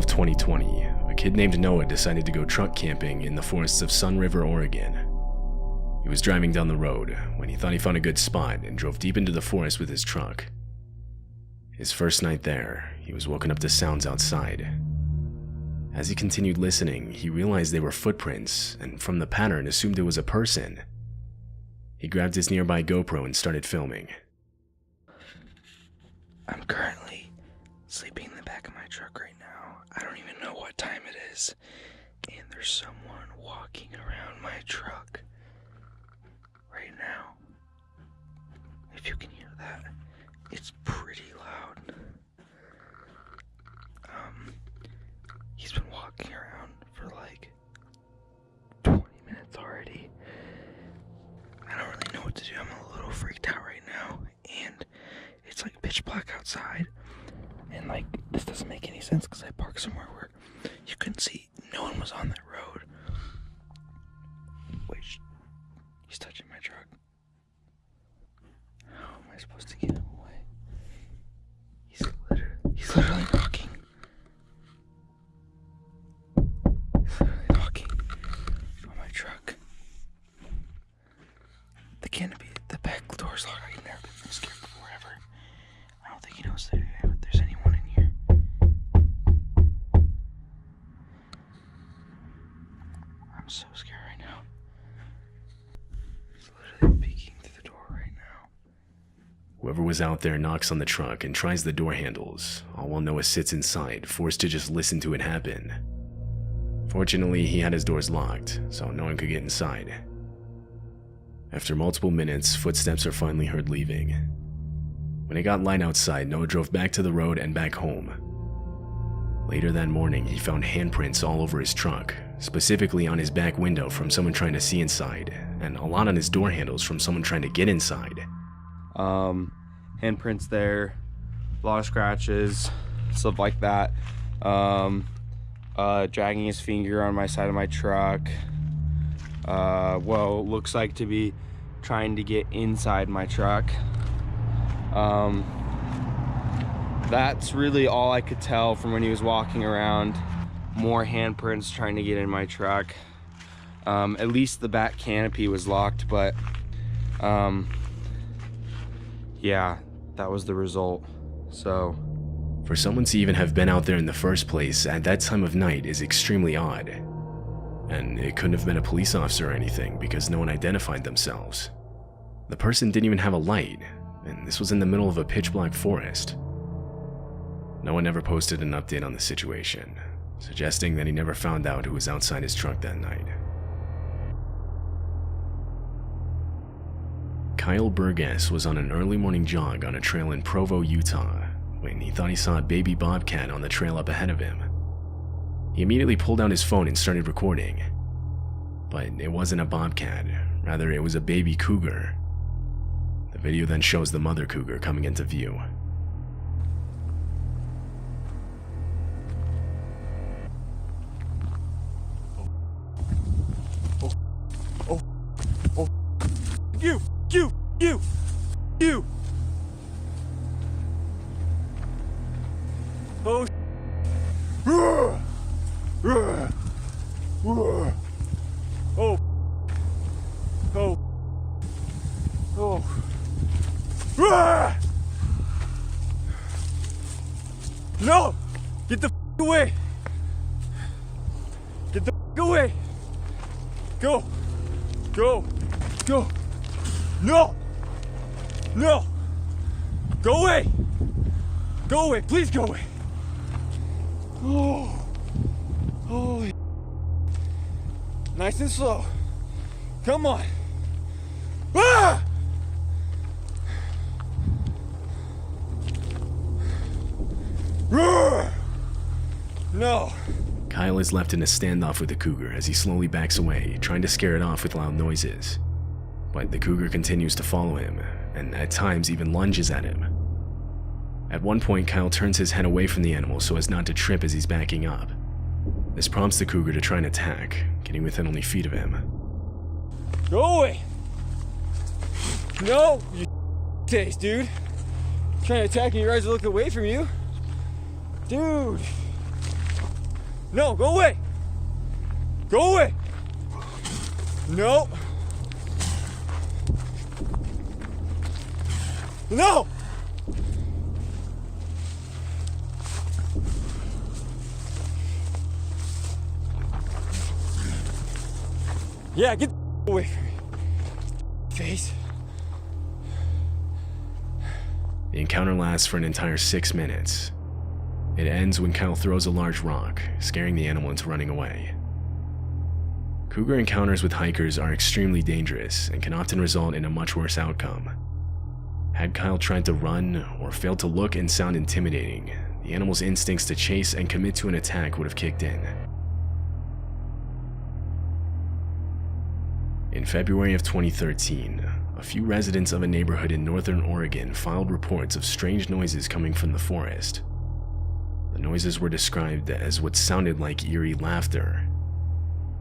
of 2020, a kid named Noah decided to go truck camping in the forests of Sun River, Oregon. He was driving down the road when he thought he found a good spot and drove deep into the forest with his truck. His first night there, he was woken up to sounds outside. As he continued listening, he realized they were footprints, and from the pattern assumed it was a person. He grabbed his nearby GoPro and started filming. I'm currently sleeping in the back of my truck right now. I don't even know what time it is. And there's someone walking around my truck right now. If you can hear that, it's pretty loud. He's been walking around for like 20 minutes already. I don't really know what to do. I'm a little freaked out right now. And it's like pitch black outside. And like, this doesn't make any sense because I parked somewhere where you couldn't see. No one was on that road. Wait, he's touching my truck. How am I supposed to get him away? He's literally knocking. He's literally knocking on my truck. The canopy, the back door's locked. I've never been scared before ever. I don't think he knows that there's anyone in here. I'm so scared right now. He's literally peeking through the door right now. Whoever was out there knocks on the truck and tries the door handles, all while Noah sits inside, forced to just listen to it happen. Fortunately, he had his doors locked, so no one could get inside. After multiple minutes, footsteps are finally heard leaving. When it got light outside, Noah drove back to the road and back home. Later that morning, he found handprints all over his truck, specifically on his back window from someone trying to see inside, and a lot on his door handles from someone trying to get inside. Handprints there, a lot of scratches, stuff like that. Dragging his finger on my side of my truck. Well, looks like to be trying to get inside my truck. That's really all I could tell from when he was walking around. More handprints trying to get in my truck. At least the back canopy was locked, but yeah, that was the result. So for someone to even have been out there in the first place at that time of night is extremely odd. And it couldn't have been a police officer or anything because no one identified themselves. The person didn't even have a light, and this was in the middle of a pitch-black forest. No one ever posted an update on the situation, suggesting that he never found out who was outside his truck that night. Kyle Burgess was on an early morning jog on a trail in Provo, Utah, when he thought he saw a baby bobcat on the trail up ahead of him. He immediately pulled out his phone and started recording. But it wasn't a bobcat, rather it was a baby cougar. The video then shows the mother cougar coming into view. You! Oh, oh, oh, oh. No! Get the away! Get the away! Go! Go! Go! No! No! Go away! Go away! Please go away! Oh! Holy! Nice and slow. Come on! Ah! No! Kyle is left in a standoff with the cougar as he slowly backs away, trying to scare it off with loud noises. But the cougar continues to follow him, and at times even lunges at him. At one point, Kyle turns his head away from the animal so as not to trip as he's backing up. This prompts the cougar to try and attack, getting within only feet of him. Go away! No! You taste, dude! Trying to attack me, you guys are looking away from you. Dude! No, go away! Go away! No! No! Yeah, get the away from me. Face. The encounter lasts for an entire 6 minutes. It ends when Kyle throws a large rock, scaring the animal into running away. Cougar encounters with hikers are extremely dangerous and can often result in a much worse outcome. Had Kyle tried to run or failed to look and sound intimidating, the animal's instincts to chase and commit to an attack would have kicked in. In February of 2013, a few residents of a neighborhood in northern Oregon filed reports of strange noises coming from the forest. The noises were described as what sounded like eerie laughter.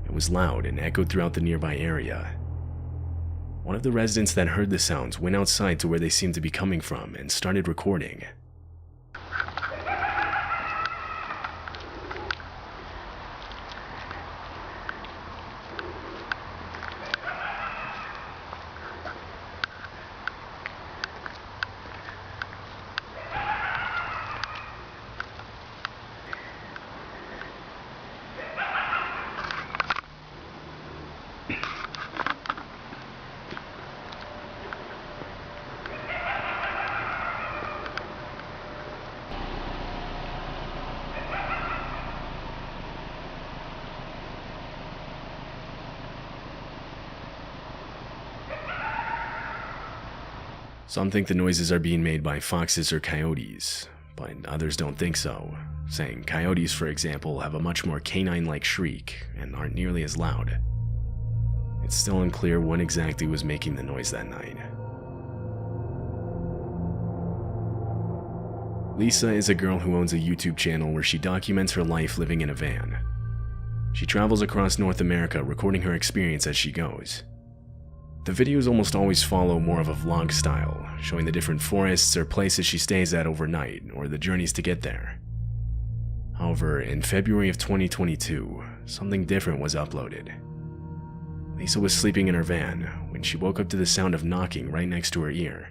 It was loud and echoed throughout the nearby area. One of the residents that heard the sounds went outside to where they seemed to be coming from and started recording. Some think the noises are being made by foxes or coyotes, but others don't think so, saying coyotes, for example, have a much more canine-like shriek and aren't nearly as loud. It's still unclear what exactly was making the noise that night. Lisa is a girl who owns a YouTube channel where she documents her life living in a van. She travels across North America recording her experience as she goes. The videos almost always follow more of a vlog style, showing the different forests or places she stays at overnight or the journeys to get there. However, in February of 2022, something different was uploaded. Lisa was sleeping in her van when she woke up to the sound of knocking right next to her ear.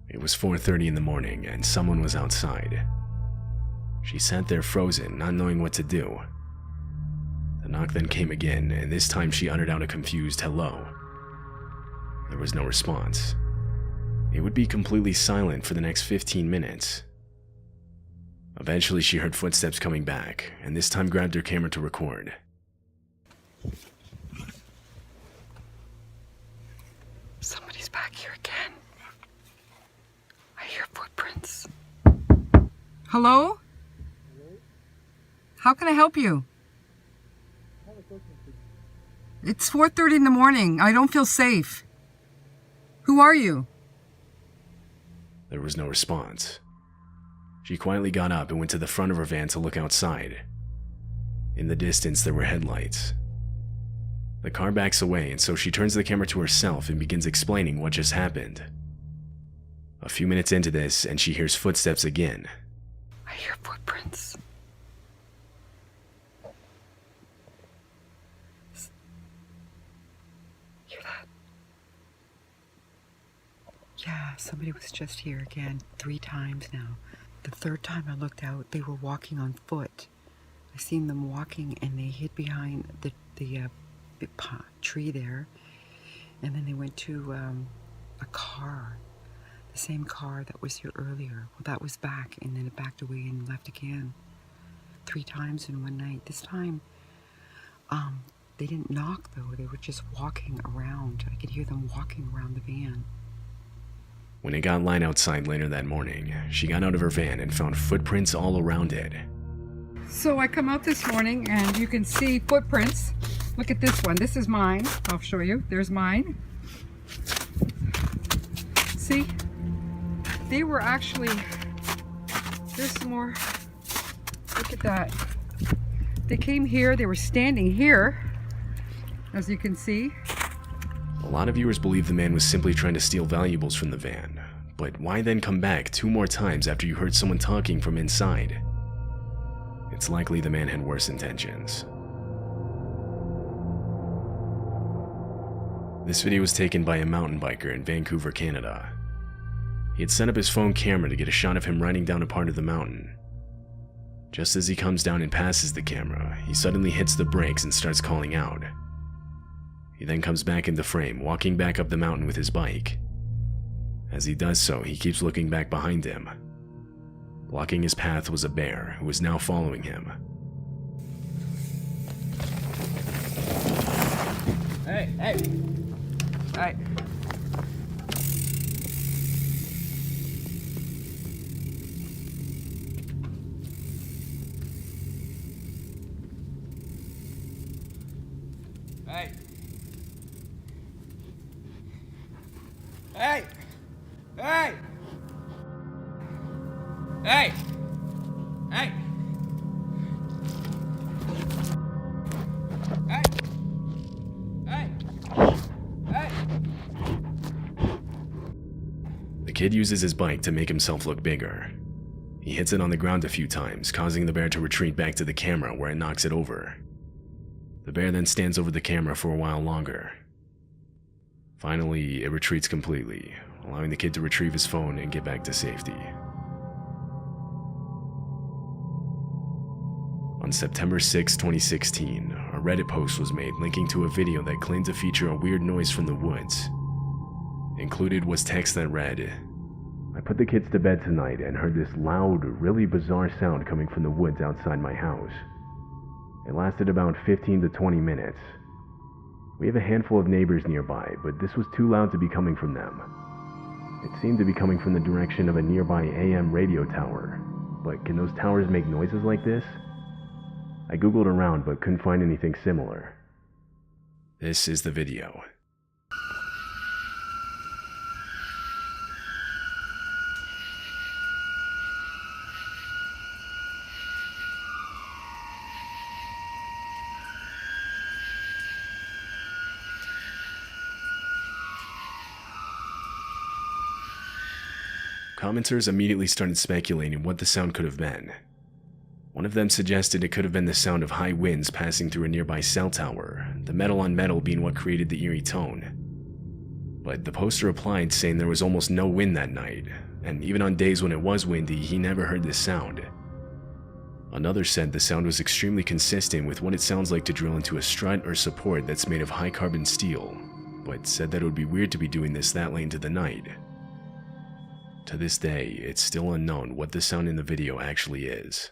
It was 4:30 in the morning and someone was outside. She sat there frozen, not knowing what to do. The knock then came again, and this time she uttered out a confused hello. There was no response. It would be completely silent for the next 15 minutes. Eventually, she heard footsteps coming back, and this time grabbed her camera to record. Somebody's back here again. I hear footprints. Hello? How can I help you? It's 4:30 in the morning. I don't feel safe. Who are you? There was no response. She quietly got up and went to the front of her van to look outside. In the distance, there were headlights. The car backs away, and so she turns the camera to herself and begins explaining what just happened. A few minutes into this, and she hears footsteps again. I hear footprints. Hear that? Yeah, somebody was just here again 3 times now. The 3rd time I looked out, they were walking on foot. I seen them walking and they hid behind the tree there. And then they went to a car, the same car that was here earlier. Well, that was back, and then it backed away and left again. 3 times in one night. This time, they didn't knock though. They were just walking around. I could hear them walking around the van. When it got light outside later that morning, she got out of her van and found footprints all around it. So I come out this morning and you can see footprints. Look at this one. This is mine. I'll show you. There's mine. See? They were actually... There's some more. Look at that. They came here. They were standing here, as you can see. A lot of viewers believe the man was simply trying to steal valuables from the van, but why then come back 2 more times after you heard someone talking from inside? it's likely the man had worse intentions. This video was taken by a mountain biker in Vancouver, Canada. He had set up his phone camera to get a shot of him riding down a part of the mountain. Just as he comes down and passes the camera, he suddenly hits the brakes and starts calling out. He then comes back into frame, walking back up the mountain with his bike. As he does so, he keeps looking back behind him. Blocking his path was a bear, who was now following him. Hey, hey, hey. Hey. Hey. Hey. Hey. Hey. Hey. Hey. Hey. The kid uses his bike to make himself look bigger. He hits it on the ground a few times, causing the bear to retreat back to the camera where it knocks it over. The bear then stands over the camera for a while longer. Finally, it retreats completely, allowing the kid to retrieve his phone and get back to safety. On September 6, 2016, a Reddit post was made linking to a video that claimed to feature a weird noise from the woods. Included was text that read, "I put the kids to bed tonight and heard this loud, really bizarre sound coming from the woods outside my house. It lasted about 15 to 20 minutes. We have a handful of neighbors nearby, but this was too loud to be coming from them. It seemed to be coming from the direction of a nearby AM radio tower, but can those towers make noises like this? I googled around but couldn't find anything similar." This is the video. Commenters immediately started speculating what the sound could have been. One of them suggested it could have been the sound of high winds passing through a nearby cell tower, the metal on metal being what created the eerie tone. But the poster replied saying there was almost no wind that night, and even on days when it was windy, he never heard this sound. Another said the sound was extremely consistent with what it sounds like to drill into a strut or support that's made of high carbon steel, but said that it would be weird to be doing this that late into the night. To this day, it's still unknown what the sound in the video actually is.